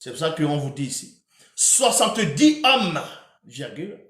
C'est pour ça qu'on vous dit ici. 70 hommes, virgule,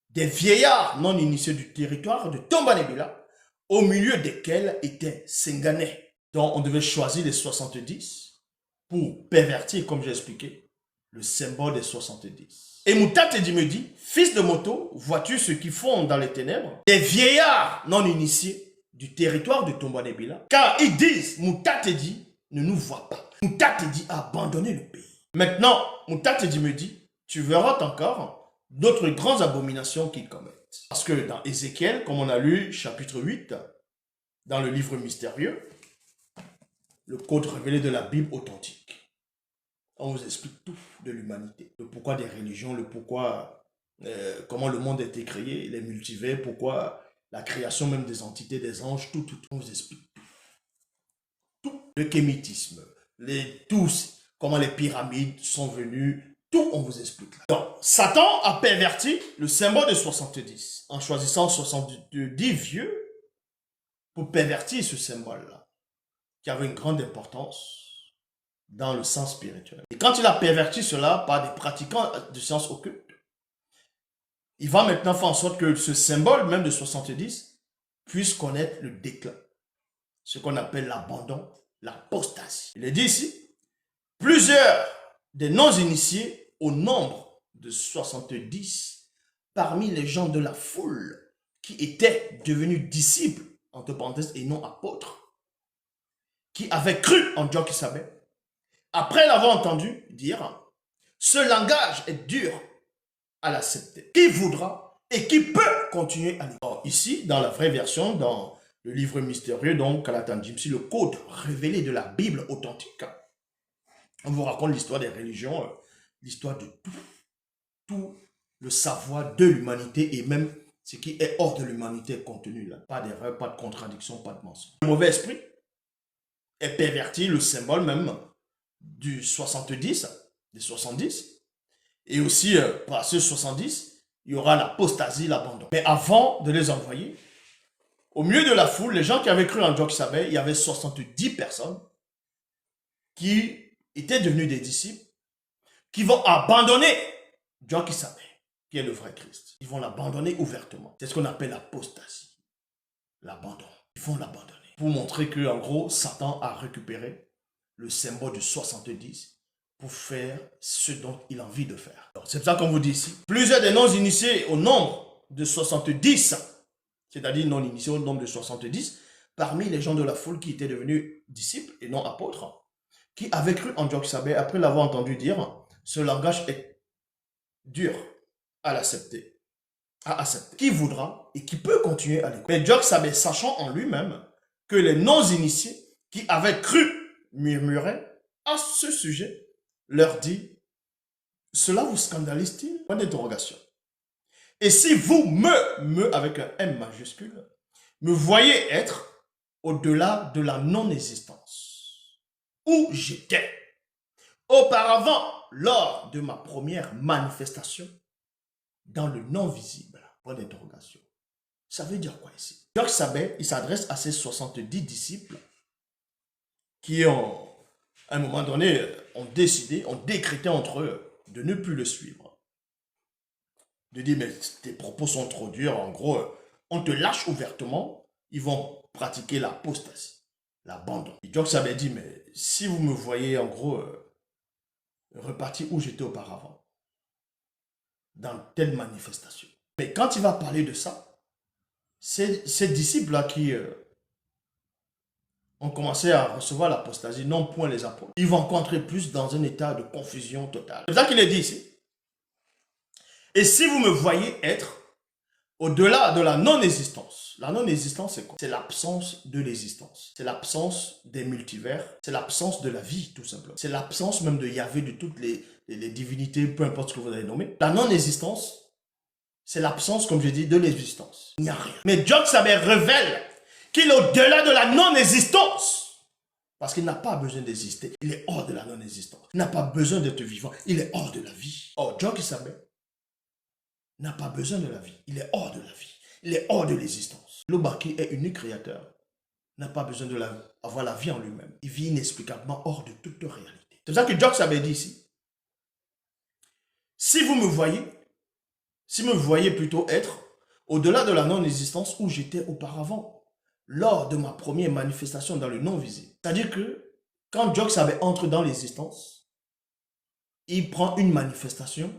des vieillards non initiés du territoire de Tombanébila, au milieu desquels était Sengané. Donc on devait choisir les 70 pour pervertir, comme j'ai expliqué, le symbole des 70. Et Moutatedi me dit, fils de moto, vois-tu ceux qui font dans les ténèbres? Des vieillards non initiés du territoire de Tombanébila. Car ils disent, Moutatedi ne nous voit pas. Moutatedi a abandonné le pays. Maintenant, Moutatedi me dit, tu verras encore d'autres grandes abominations qu'ils commettent. Parce que dans Ézéchiel, comme on a lu, chapitre 8, dans le livre mystérieux, le code révélé de la Bible authentique, on vous explique tout de l'humanité. Le pourquoi des religions, le pourquoi, comment le monde a été créé, les multivers, pourquoi la création même des entités, des anges, tout. On vous explique tout. Tout. Le kémitisme, tous, comment les pyramides sont venues, tout on vous explique. Donc, Satan a perverti le symbole de 70 en choisissant 70 vieux pour pervertir ce symbole-là, qui avait une grande importance dans le sens spirituel. Et quand il a perverti cela par des pratiquants de sciences occultes, il va maintenant faire en sorte que ce symbole même de 70 puisse connaître le déclin, ce qu'on appelle l'abandon, l'apostasie. Il est dit ici, plusieurs des non-initiés au nombre de 70 parmi les gens de la foule qui étaient devenus disciples, entre parenthèses, et non apôtres, qui avaient cru en Dieu qui savait, après l'avoir entendu dire, ce langage est dur à l'accepter. Qui voudra et qui peut continuer à l'écouter? Ici, dans la vraie version, dans le livre mystérieux, donc Kalatan Jimsi, le code révélé de la Bible authentique, on vous raconte l'histoire des religions, l'histoire de tout le savoir de l'humanité et même ce qui est hors de l'humanité est contenu là. Pas d'erreur, pas de contradiction, pas de mensonge. Le mauvais esprit est perverti le symbole même du 70, des 70, et aussi par ce 70, il y aura l'apostasie, l'abandon. Mais avant de les envoyer, au milieu de la foule, les gens qui avaient cru en Dieu qui savaient, il y avait 70 personnes qui étaient devenus des disciples, qui vont abandonner Dieu qui savait, qui est le vrai Christ. Ils vont l'abandonner ouvertement. C'est ce qu'on appelle l'apostasie, l'abandon. Ils vont l'abandonner. Pour montrer que, en gros, Satan a récupéré le symbole du 70 pour faire ce dont il a envie de faire. C'est pour ça qu'on vous dit ici. Plusieurs des non-initiés au nombre de 70, c'est-à-dire non-initiés au nombre de 70, parmi les gens de la foule qui étaient devenus disciples et non apôtres, qui avaient cru en Dieu qui savait, après l'avoir entendu dire, ce langage est dur à l'accepter, à accepter. Qui voudra et qui peut continuer à l'écouter. Mais Dieu savait, sachant en lui-même que les non-initiés qui avaient cru murmuraient à ce sujet, leur dit, cela vous scandalise-t-il? Point d'interrogation. Et si vous avec un M majuscule, me voyez être au-delà de la non-existence, où j'étais auparavant lors de ma première manifestation dans le non-visible, point d'interrogation. Ça veut dire quoi ici? Jacques Sabet, il s'adresse à ses 70 disciples qui ont, à un moment donné, ont décidé, ont décrété entre eux de ne plus le suivre. De dire, mais tes propos sont trop durs, en gros, on te lâche ouvertement, ils vont pratiquer l'apostasie, l'abandon. Et Jacques Sabet dit, mais si vous me voyez, en gros, repartir où j'étais auparavant, dans telle manifestation. Mais quand il va parler de ça, ces disciples-là qui ont commencé à recevoir l'apostasie, non point les apôtres, ils vont entrer plus dans un état de confusion totale. C'est ça qu'il est dit ici. Et si vous me voyez être au-delà de la non-existence, la non-existence c'est quoi? C'est l'absence de l'existence. C'est l'absence des multivers. C'est l'absence de la vie, tout simplement. C'est l'absence même de Yahvé, de toutes les divinités, peu importe ce que vous allez nommer. La non-existence, c'est l'absence, comme je dis, de l'existence. Il n'y a rien. Mais Dieu savait révèle qu'il est au-delà de la non-existence. Parce qu'il n'a pas besoin d'exister. Il est hors de la non-existence. Il n'a pas besoin d'être vivant. Il est hors de la vie. Or, Dieu qui savait n'a pas besoin de la vie. Il est hors de la vie. Il est hors de l'existence. L'Oba qui est unique créateur n'a pas besoin d'avoir la vie en lui-même. Il vit inexplicablement hors de toute réalité. C'est pour ça que Dieu savait dit ici. Si vous me voyez plutôt être au-delà de la non-existence où j'étais auparavant, lors de ma première manifestation dans le non-visible. C'est-à-dire que quand Djoxabe entre dans l'existence, il prend une manifestation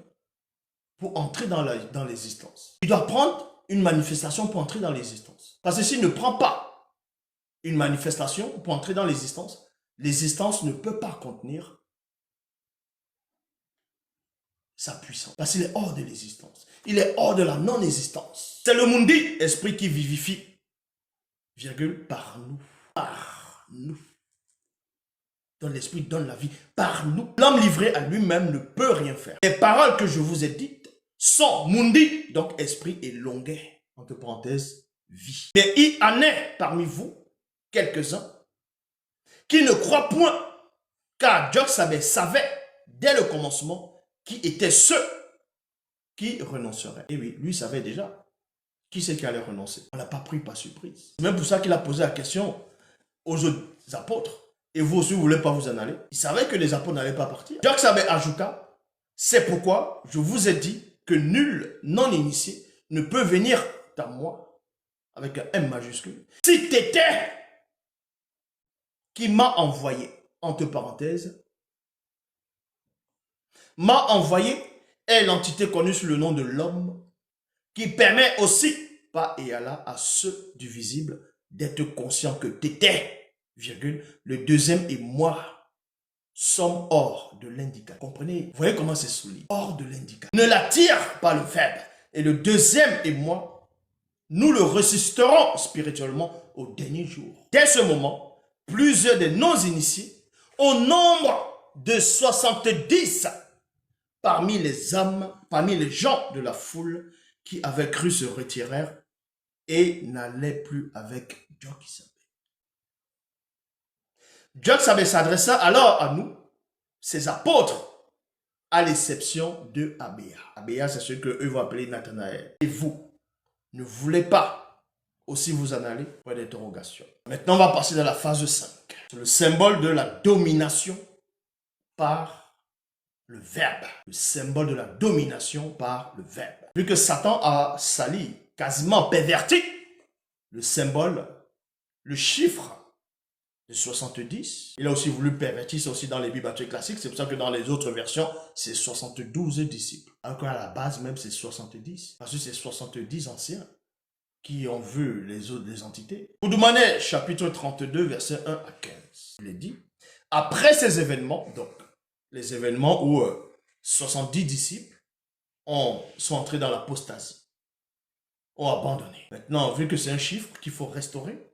pour entrer dans l'existence. Il doit prendre une manifestation pour entrer dans l'existence. Parce que s'il ne prend pas une manifestation pour entrer dans l'existence ne peut pas contenir sa puissance. Parce qu'il est hors de l'existence. Il est hors de la non-existence. C'est le Mundi, esprit qui vivifie, virgule, par nous. Par nous. Dans l'esprit donne la vie par nous. L'homme livré à lui-même ne peut rien faire. Les paroles que je vous ai dites sont Mundi, donc esprit et longueur, entre parenthèses, vie. Mais il en est parmi vous quelques-uns qui ne croient point, car Djoxabe savait dès le commencement qui étaient ceux qui renonceraient. Et oui, lui savait déjà qui c'est qui allait renoncer. On l'a pas pris par surprise. C'est même pour ça qu'il a posé la question aux autres apôtres. Et vous aussi, vous ne voulez pas vous en aller. Il savait que les apôtres n'allaient pas partir. Djoxabe ajouta, c'est pourquoi je vous ai dit que nul non-initié ne peut venir à moi, avec un M majuscule, si t'étais qui m'a envoyé, entre parenthèses, m'a envoyé est l'entité connue sous le nom de l'homme, qui permet aussi, pas et Allah, à ceux du visible, d'être conscients que t'étais, virgule, le deuxième et moi sommes hors de l'indicateur. Comprenez? Vous voyez comment c'est souligné? Hors de l'indicateur. Ne l'attire pas le verbe. Et le deuxième et moi, nous le ressusciterons spirituellement au dernier jour. Dès ce moment, plusieurs des non-initiés, au nombre de 70, parmi les âmes, parmi les gens de la foule qui avaient cru se retirèrent et n'allaient plus avec Djoxabe. Djoxabe s'adressa alors à nous, ses apôtres, à l'exception de Abéa. Abéa, c'est ce qu'eux vont appeler Nathanaël. Et vous, ne voulez pas aussi vous en aller? Point d'interrogation. Maintenant, on va passer dans la phase 5. C'est le symbole de la domination par le verbe. Le symbole de la domination par le verbe. Vu que Satan a sali, quasiment perverti, le symbole, le chiffre de 70. Il a aussi voulu pervertir ça aussi dans les Bibles classiques. C'est pour ça que dans les autres versions, c'est 72 disciples. Alors qu'à la base même, c'est 70. Parce que c'est 70 anciens qui ont vu les autres des entités. Oudoumane, chapitre 32, verset 1 à 15. Il est dit, après ces événements, donc les événements où 70 disciples sont entrés dans l'apostasie, ont abandonné. Maintenant, vu que c'est un chiffre qu'il faut restaurer,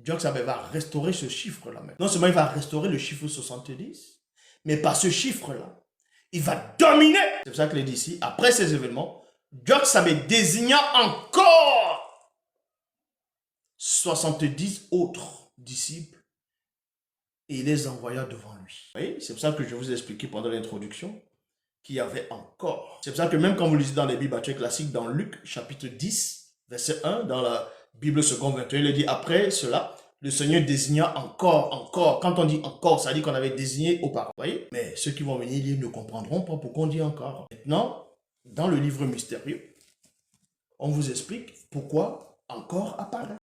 Djoxabe va restaurer ce chiffre-là. Non seulement il va restaurer le chiffre 70, mais par ce chiffre-là, il va dominer. C'est pour ça qu'il est dit ici, après ces événements, Djoxabe désigna encore 70 autres disciples et il les envoya devant lui. Vous voyez, c'est pour ça que je vous ai expliqué pendant l'introduction qu'il y avait encore. C'est pour ça que même quand vous lisez dans les Bibles classiques, dans Luc chapitre 10, verset 1, dans la Bible seconde 21, il dit après cela, le Seigneur désigna encore. Quand on dit encore, ça dit qu'on avait désigné auparavant. Vous voyez? Mais ceux qui vont venir lire ne comprendront pas pourquoi on dit encore. Maintenant, dans le livre mystérieux, on vous explique pourquoi encore apparaît.